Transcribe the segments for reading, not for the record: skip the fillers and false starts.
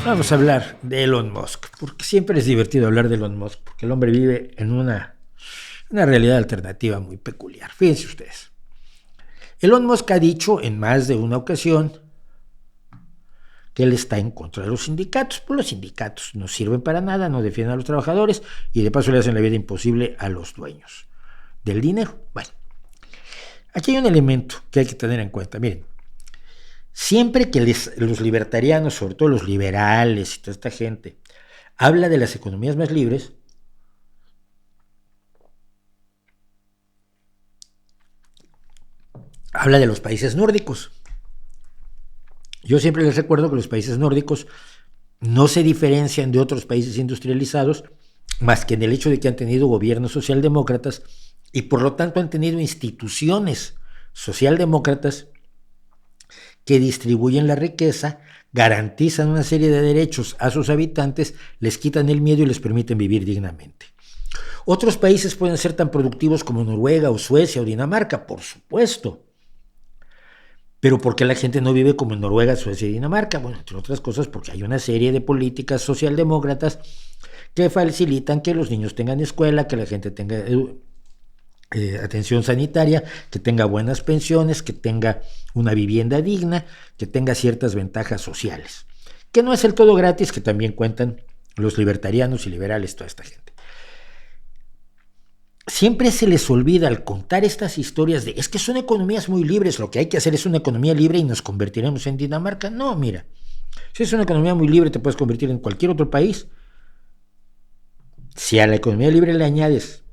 Vamos a hablar de Elon Musk, porque siempre es divertido hablar de Elon Musk, porque el hombre vive en una realidad alternativa muy peculiar. Fíjense ustedes. Elon Musk ha dicho en más de una ocasión que él está en contra de los sindicatos, pues los sindicatos no sirven para nada, no defienden a los trabajadores y de paso le hacen la vida imposible a los dueños del dinero. Bueno, aquí hay un elemento que hay que tener en cuenta. Miren, siempre que los libertarianos, sobre todo los liberales y toda esta gente, habla de las economías más libres, habla de los países nórdicos. Yo siempre les recuerdo que los países nórdicos no se diferencian de otros países industrializados más que en el hecho de que han tenido gobiernos socialdemócratas y por lo tanto han tenido instituciones socialdemócratas que distribuyen la riqueza, garantizan una serie de derechos a sus habitantes, les quitan el miedo y les permiten vivir dignamente. Otros países pueden ser tan productivos como Noruega o Suecia o Dinamarca, por supuesto. Pero ¿por qué la gente no vive como en Noruega, Suecia y Dinamarca? Bueno, entre otras cosas porque hay una serie de políticas socialdemócratas que facilitan que los niños tengan escuela, que la gente tenga atención sanitaria, que tenga buenas pensiones, que tenga una vivienda digna, que tenga ciertas ventajas sociales. Que no es el todo gratis, que también cuentan los libertarianos y liberales, toda esta gente. Siempre se les olvida al contar estas historias de es que son economías muy libres, lo que hay que hacer es una economía libre y nos convertiremos en Dinamarca. No, mira, si es una economía muy libre te puedes convertir en cualquier otro país. Si a la economía libre le añades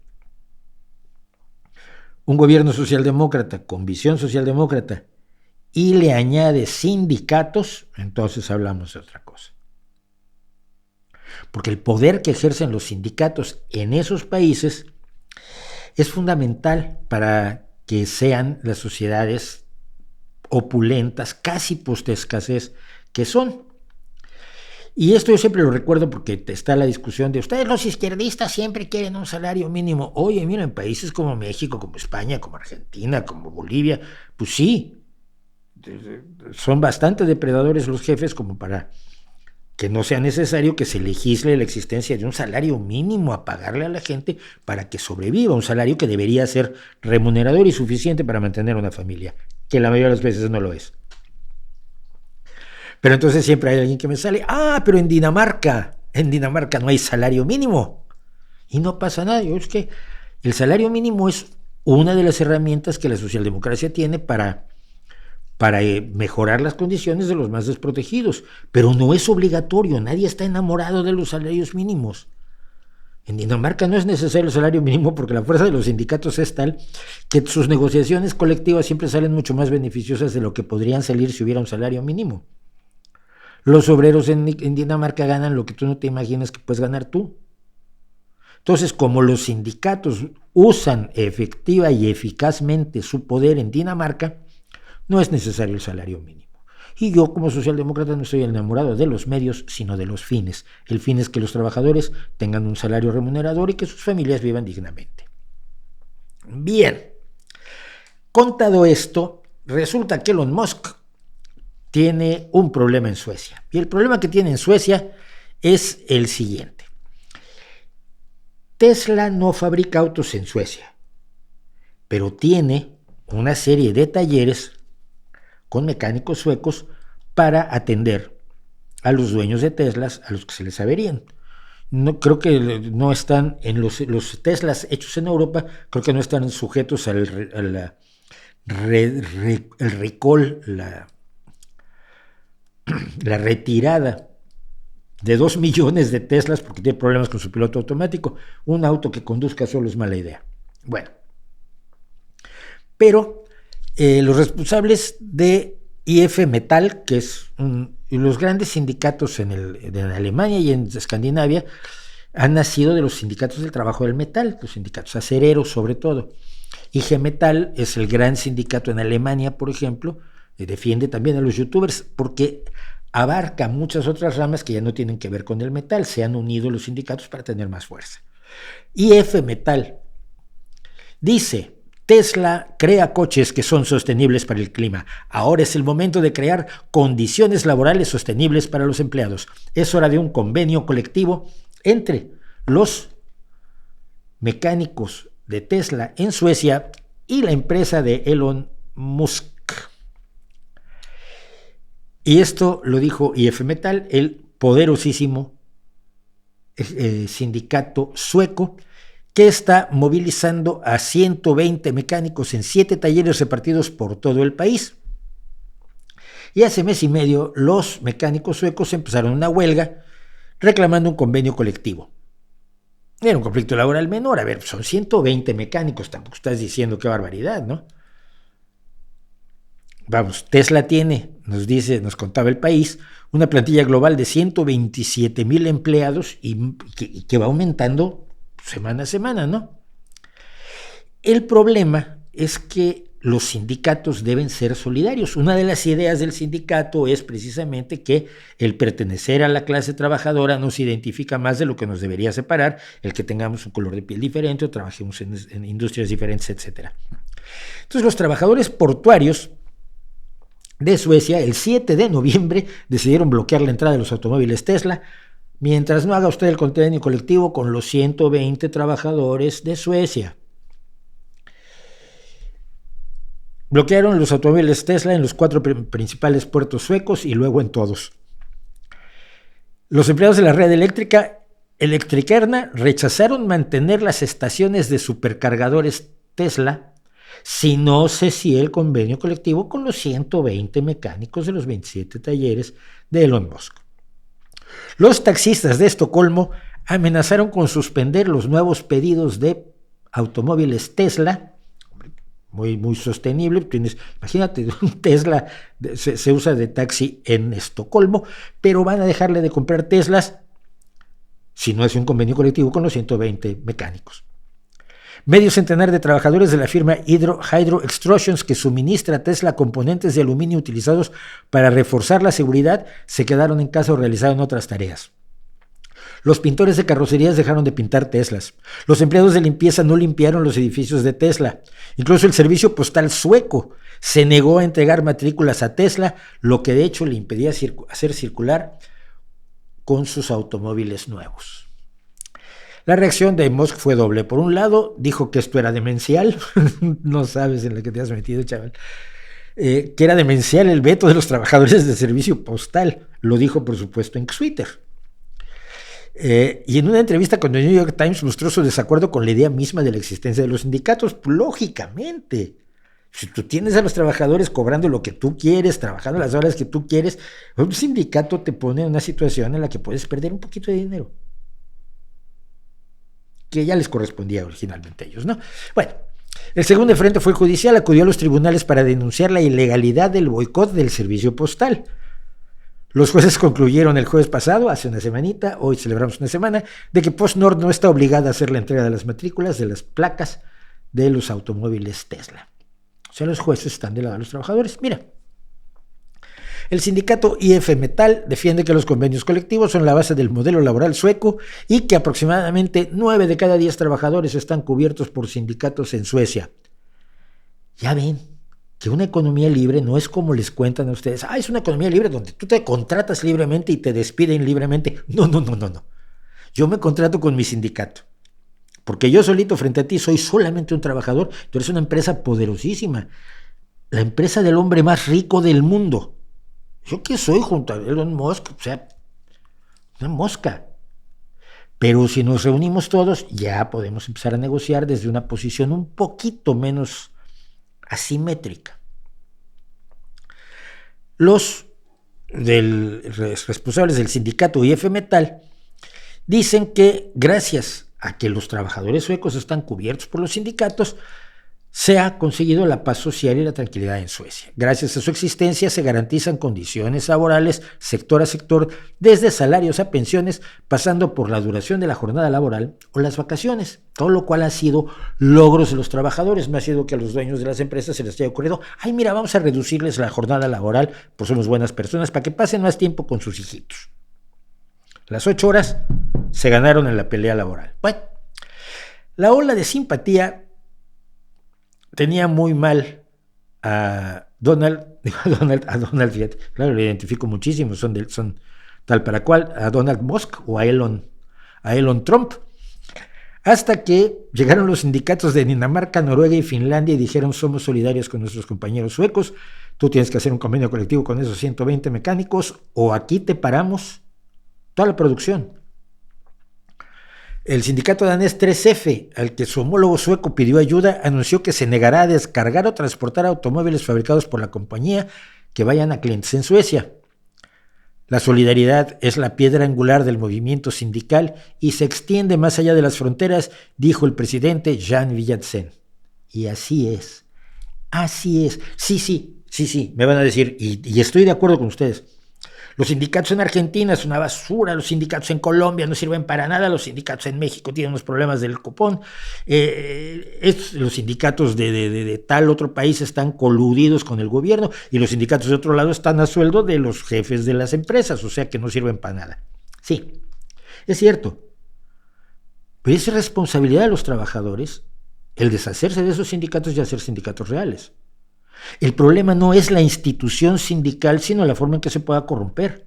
un gobierno socialdemócrata con visión socialdemócrata y le añades sindicatos, entonces hablamos de otra cosa. Porque el poder que ejercen los sindicatos en esos países es fundamental para que sean las sociedades opulentas, casi post-escasez que son. Y esto yo siempre lo recuerdo porque está la discusión de ustedes los izquierdistas siempre quieren un salario mínimo. Oye, mira, en países como México, como España, como Argentina, como Bolivia, pues sí, son bastante depredadores los jefes como para que no sea necesario que se legisle la existencia de un salario mínimo a pagarle a la gente para que sobreviva, un salario que debería ser remunerador y suficiente para mantener una familia, que la mayoría de las veces no lo es. Pero entonces siempre hay alguien que me sale, pero en Dinamarca no hay salario mínimo. Y no pasa nada, es que el salario mínimo es una de las herramientas que la socialdemocracia tiene para mejorar las condiciones de los más desprotegidos, pero no es obligatorio, nadie está enamorado de los salarios mínimos. En Dinamarca no es necesario el salario mínimo porque la fuerza de los sindicatos es tal que sus negociaciones colectivas siempre salen mucho más beneficiosas de lo que podrían salir si hubiera un salario mínimo. Los obreros en Dinamarca ganan lo que tú no te imaginas que puedes ganar tú. Entonces, como los sindicatos usan efectiva y eficazmente su poder en Dinamarca, no es necesario el salario mínimo. Y yo, como socialdemócrata, no estoy enamorado de los medios, sino de los fines. El fin es que los trabajadores tengan un salario remunerador y que sus familias vivan dignamente. Bien, contado esto, resulta que Elon Musk tiene un problema en Suecia. Y el problema que tiene en Suecia es el siguiente. Tesla no fabrica autos en Suecia, pero tiene una serie de talleres con mecánicos suecos para atender a los dueños de Teslas a los que se les averían. No, creo que no están en los Teslas hechos en Europa, creo que no están sujetos al recall, la retirada de 2 millones de Teslas porque tiene problemas con su piloto automático. Un auto que conduzca solo es mala idea. Bueno, pero los responsables de IF Metal, que es los grandes sindicatos en Alemania y en Escandinavia, han nacido de los sindicatos del trabajo del metal, los sindicatos acereros sobre todo. IG Metal es el gran sindicato en Alemania, por ejemplo, defiende también a los youtubers porque abarca muchas otras ramas que ya no tienen que ver con el metal, se han unido los sindicatos para tener más fuerza. IF Metal dice: Tesla crea coches que son sostenibles para el clima. Ahora es el momento de crear condiciones laborales sostenibles para los empleados. Es hora de un convenio colectivo entre los mecánicos de Tesla en Suecia y la empresa de Elon Musk. Y esto lo dijo IF Metall, el poderosísimo sindicato sueco, que está movilizando a 120 mecánicos en 7 talleres repartidos por todo el país. Y hace mes y medio los mecánicos suecos empezaron una huelga reclamando un convenio colectivo. Era un conflicto laboral menor, a ver, son 120 mecánicos, tampoco estás diciendo qué barbaridad, ¿no? Vamos, Tesla tiene, nos contaba el país, una plantilla global de 127,000 empleados y que va aumentando semana a semana, ¿no? El problema es que los sindicatos deben ser solidarios. Una de las ideas del sindicato es precisamente que el pertenecer a la clase trabajadora nos identifica más de lo que nos debería separar, el que tengamos un color de piel diferente o trabajemos en industrias diferentes, etc. Entonces los trabajadores portuarios de Suecia el 7 de noviembre decidieron bloquear la entrada de los automóviles Tesla mientras no haga usted el convenio colectivo con los 120 trabajadores de Suecia. Bloquearon los automóviles Tesla en los 4 principales puertos suecos y luego en todos. Los empleados de la red eléctrica Electrikerna rechazaron mantener las estaciones de supercargadores Tesla si no se hacía el convenio colectivo con los 120 mecánicos de los 27 talleres de Elon Musk. Los taxistas de Estocolmo amenazaron con suspender los nuevos pedidos de automóviles Tesla, muy sostenible. Imagínate, un Tesla se usa de taxi en Estocolmo, pero van a dejarle de comprar Teslas si no es un convenio colectivo con los 120 mecánicos. Medio centenar de trabajadores de la firma Hydro Extrusions, que suministra a Tesla componentes de aluminio utilizados para reforzar la seguridad, se quedaron en casa o realizaron otras tareas. Los pintores de carrocerías dejaron de pintar Teslas. Los empleados de limpieza no limpiaron los edificios de Tesla. Incluso el servicio postal sueco se negó a entregar matrículas a Tesla, lo que de hecho le impedía hacer circular con sus automóviles nuevos. La reacción de Musk fue doble. Por un lado, dijo que esto era demencial. No sabes en la que te has metido, chaval. Que era demencial el veto de los trabajadores de servicio postal. Lo dijo, por supuesto, en Twitter. Y en una entrevista con el New York Times mostró su desacuerdo con la idea misma de la existencia de los sindicatos. Lógicamente, si tú tienes a los trabajadores cobrando lo que tú quieres, trabajando las horas que tú quieres, un sindicato te pone en una situación en la que puedes perder un poquito de dinero, que ya les correspondía originalmente a ellos, ¿no? Bueno, el segundo frente fue judicial, acudió a los tribunales para denunciar la ilegalidad del boicot del servicio postal. Los jueces concluyeron el jueves pasado, hace una semanita, hoy celebramos una semana, de que PostNord no está obligada a hacer la entrega de las matrículas de las placas de los automóviles Tesla. O sea, los jueces están del lado de los trabajadores. Mira, el sindicato IF Metall defiende que los convenios colectivos son la base del modelo laboral sueco y que aproximadamente 9 de cada 10 trabajadores están cubiertos por sindicatos en Suecia. Ya ven que una economía libre no es como les cuentan a ustedes. Es una economía libre donde tú te contratas libremente y te despiden libremente. No. Yo me contrato con mi sindicato. Porque yo solito frente a ti soy solamente un trabajador. Tú eres una empresa poderosísima. La empresa del hombre más rico del mundo. ¿Yo qué soy junto a Elon Musk? O sea, una mosca. Pero si nos reunimos todos, ya podemos empezar a negociar desde una posición un poquito menos asimétrica. Los responsables del sindicato IF Metall dicen que gracias a que los trabajadores suecos están cubiertos por los sindicatos, se ha conseguido la paz social y la tranquilidad en Suecia. Gracias a su existencia se garantizan condiciones laborales sector a sector, desde salarios a pensiones, pasando por la duración de la jornada laboral o las vacaciones, todo lo cual ha sido logros de los trabajadores. No ha sido que a los dueños de las empresas se les haya ocurrido, mira, vamos a reducirles la jornada laboral, pues somos buenas personas, para que pasen más tiempo con sus hijitos. Las 8 horas se ganaron en la pelea laboral. Bueno, la ola de simpatía tenía muy mal a Donald, fíjate, claro, lo identifico muchísimo, son tal para cual, a Donald Musk o a Elon Trump, hasta que llegaron los sindicatos de Dinamarca, Noruega y Finlandia y dijeron: somos solidarios con nuestros compañeros suecos, tú tienes que hacer un convenio colectivo con esos 120 mecánicos o aquí te paramos toda la producción. El sindicato danés 3F, al que su homólogo sueco pidió ayuda, anunció que se negará a descargar o transportar automóviles fabricados por la compañía que vayan a clientes en Suecia. La solidaridad es la piedra angular del movimiento sindical y se extiende más allá de las fronteras, dijo el presidente Jan Villatzen. Y así es. Así es. Sí, me van a decir, y estoy de acuerdo con ustedes. Los sindicatos en Argentina es una basura, los sindicatos en Colombia no sirven para nada, los sindicatos en México tienen unos problemas del copón, los sindicatos de tal otro país están coludidos con el gobierno y los sindicatos de otro lado están a sueldo de los jefes de las empresas, o sea que no sirven para nada. Sí, es cierto, pero es responsabilidad de los trabajadores el deshacerse de esos sindicatos y hacer sindicatos reales. El problema no es la institución sindical, sino la forma en que se pueda corromper.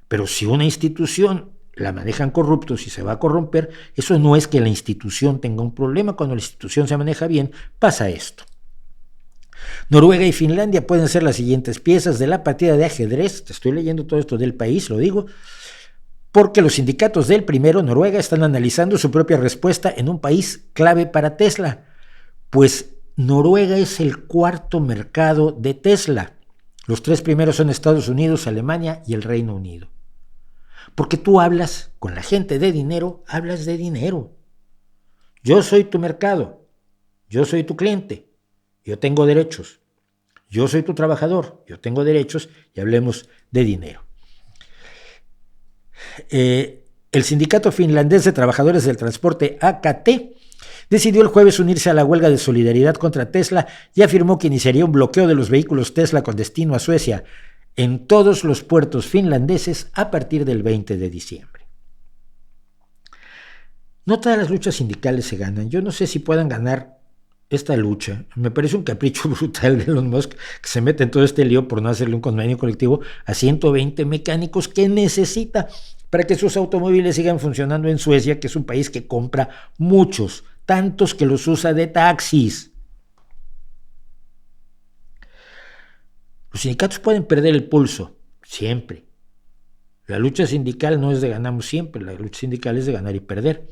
Pero si una institución la manejan corruptos y se va a corromper, eso no es que la institución tenga un problema. Cuando la institución se maneja bien, pasa esto. Noruega y Finlandia pueden ser las siguientes piezas de la partida de ajedrez. Te estoy leyendo todo esto del país, lo digo, porque los sindicatos del primero, Noruega, están analizando su propia respuesta en un país clave para Tesla, pues Noruega es el cuarto mercado de Tesla. Los tres primeros son Estados Unidos, Alemania y el Reino Unido. Porque tú hablas con la gente de dinero, hablas de dinero. Yo soy tu mercado, yo soy tu cliente, yo tengo derechos. Yo soy tu trabajador, yo tengo derechos y hablemos de dinero. El sindicato finlandés de trabajadores del transporte AKT decidió el jueves unirse a la huelga de solidaridad contra Tesla y afirmó que iniciaría un bloqueo de los vehículos Tesla con destino a Suecia en todos los puertos finlandeses a partir del 20 de diciembre. No todas las luchas sindicales se ganan. Yo no sé si puedan ganar esta lucha. Me parece un capricho brutal de Elon Musk que se mete en todo este lío por no hacerle un convenio colectivo a 120 mecánicos que necesita para que sus automóviles sigan funcionando en Suecia, que es un país que compra muchos, tantos que los usa de taxis. Los sindicatos pueden perder el pulso, siempre. La lucha sindical no es de ganamos siempre, la lucha sindical es de ganar y perder.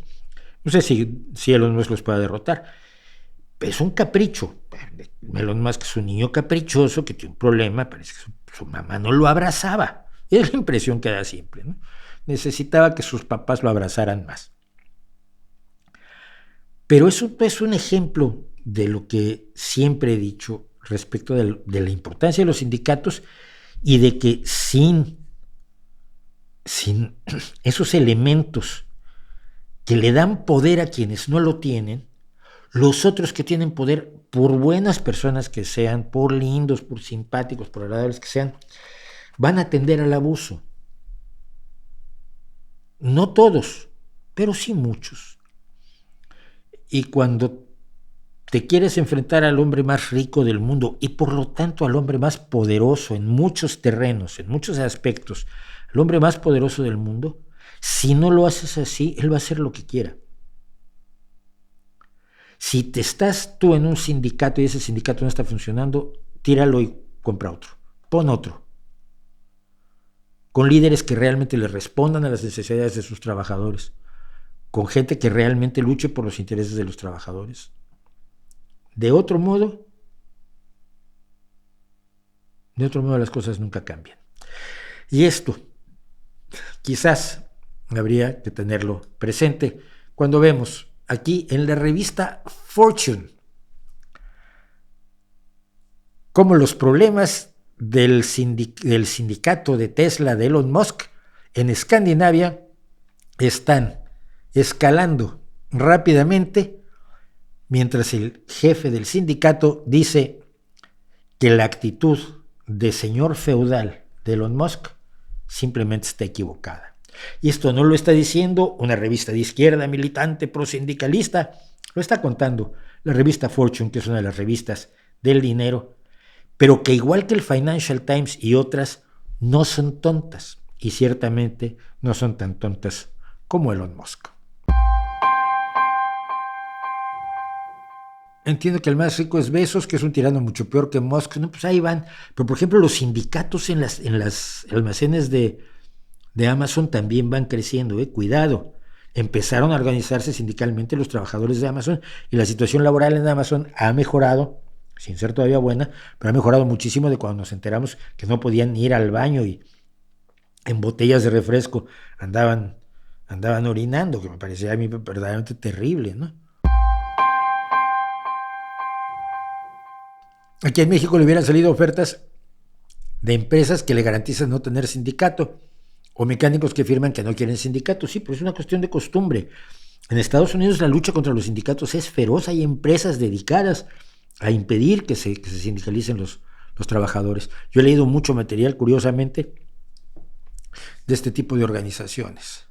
No sé si Elon Musk los pueda derrotar, pero es un capricho. Elon Musk es un niño caprichoso que tiene un problema, parece que su mamá no lo abrazaba. Es la impresión que da siempre, ¿no? Necesitaba que sus papás lo abrazaran más. Pero eso es un ejemplo de lo que siempre he dicho respecto de la importancia de los sindicatos y de que sin esos elementos que le dan poder a quienes no lo tienen, los otros que tienen poder, por buenas personas que sean, por lindos, por simpáticos, por agradables que sean, van a tender al abuso. No todos, pero sí muchos. Y cuando te quieres enfrentar al hombre más rico del mundo y por lo tanto al hombre más poderoso en muchos terrenos, en muchos aspectos, al hombre más poderoso del mundo, si no lo haces así, él va a hacer lo que quiera. Si te estás tú en un sindicato y ese sindicato no está funcionando, tíralo y compra otro, pon otro. Con líderes que realmente le respondan a las necesidades de sus trabajadores, con gente que realmente luche por los intereses de los trabajadores. De otro modo las cosas nunca cambian. Y esto quizás habría que tenerlo presente cuando vemos aquí en la revista Fortune cómo los problemas del sindicato de Tesla de Elon Musk en Escandinavia están escalando rápidamente, mientras el jefe del sindicato dice que la actitud de señor feudal de Elon Musk simplemente está equivocada. Y esto no lo está diciendo una revista de izquierda militante prosindicalista, lo está contando la revista Fortune, que es una de las revistas del dinero, pero que igual que el Financial Times y otras, no son tontas, y ciertamente no son tan tontas como Elon Musk. Entiendo que el más rico es Bezos, que es un tirano mucho peor que Musk. No, pues ahí van. Pero, por ejemplo, los sindicatos en las almacenes de Amazon también van creciendo. Cuidado. Empezaron a organizarse sindicalmente los trabajadores de Amazon y la situación laboral en Amazon ha mejorado, sin ser todavía buena, pero ha mejorado muchísimo de cuando nos enteramos que no podían ir al baño y en botellas de refresco andaban orinando, que me parecía a mí verdaderamente terrible, ¿no? Aquí en México le hubieran salido ofertas de empresas que le garantizan no tener sindicato o mecánicos que firman que no quieren sindicato. Sí, pero es una cuestión de costumbre. En Estados Unidos la lucha contra los sindicatos es feroz. Hay empresas dedicadas a impedir que se sindicalicen los trabajadores. Yo he leído mucho material, curiosamente, de este tipo de organizaciones.